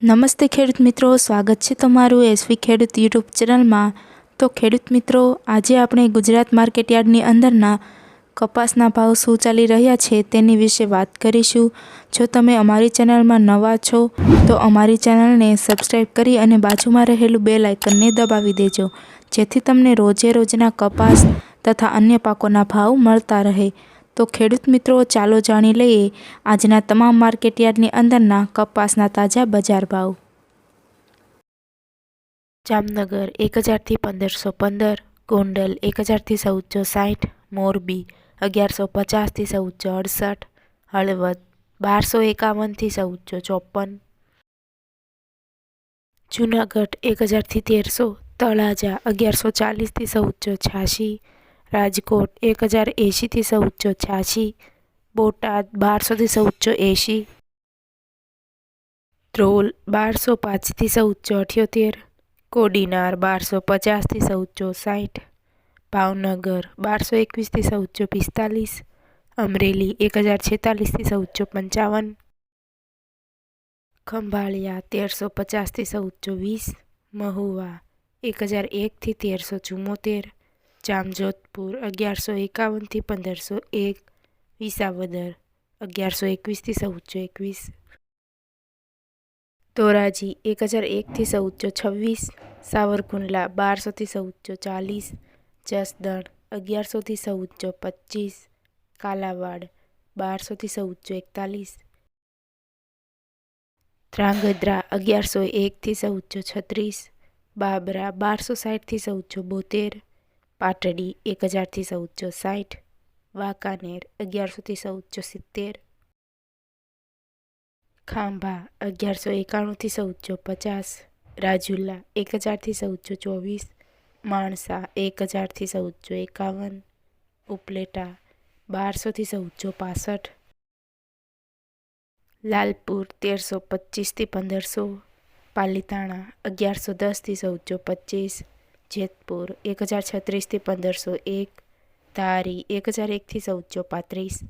નમસ્તે ખેડૂત મિત્રો, સ્વાગત છે તમારું એસવી ખેડૂત યુટ્યુબ ચેનલમાં। તો ખેડૂત મિત્રો, આજે આપણે ગુજરાત માર્કેટયાર્ડની અંદરના કપાસના ભાવ શું ચાલી રહ્યા છે તેની વિશે વાત કરીશું। જો તમે અમારી ચેનલમાં નવા છો તો અમારી ચેનલને સબસ્ક્રાઈબ કરી અને બાજુમાં રહેલું બેલ આઇકનને દબાવી દેજો, જેથી તમને રોજે રોજના કપાસ તથા અન્ય પાકોના ભાવ મળતા રહે। તો ખેડૂત મિત્રો, ચાલો જાણી લઈએ આજના તમામ માર્કેટયાર્ડની અંદરના કપાસના તાજા બજાર ભાવ। જામનગર 1000 થી 1515, ગોંડલ 1000 થી 1460, મોરબી 1150 થી 1468, હળવદ 1251 થી 1454, જૂનાગઢ 1000 થી 1300, તળાજા 1140 થી 1486, રાજકોટ 1080 થી 1486, બોટાદ 1200 થી 1480, ધ્રોલ 1205 થી 1478, કોડીનાર 1250 થી 1460, ભાવનગર 1221 થી 1445, અમરેલી 1046 થી 1455, ખંભાળિયા 1350 થી 1420, મહુવા 1001 થી 1374, જામજોધપુર 1151 થી 1501, વિસાવદર 1121 થી 1421, ધોરાજી 1001 થી 1426, સાવરકુંડલા 1200 થી 1440, જસદણ 1100 થી 1425, કાલાવાડ 1200 થી 1441, ધ્રાંગધ્રા 1101 થી 1436, બાબરા 1260 થી 1472, પાટડી 1000 થી 1460, વાંકાનેર 1100 થી 1470, ખાંભા 1191 થી 1450, રાજુલા 1000 થી 1424, માણસા 1000 થી 1451, ઉપલેટા 1200 થી 1465, લાલપુર 1325 થી 1500, પાલીતાણા 1110 થી 1425, જેતપુર 1036 થી 1501, ધારી 1001 થી 1435,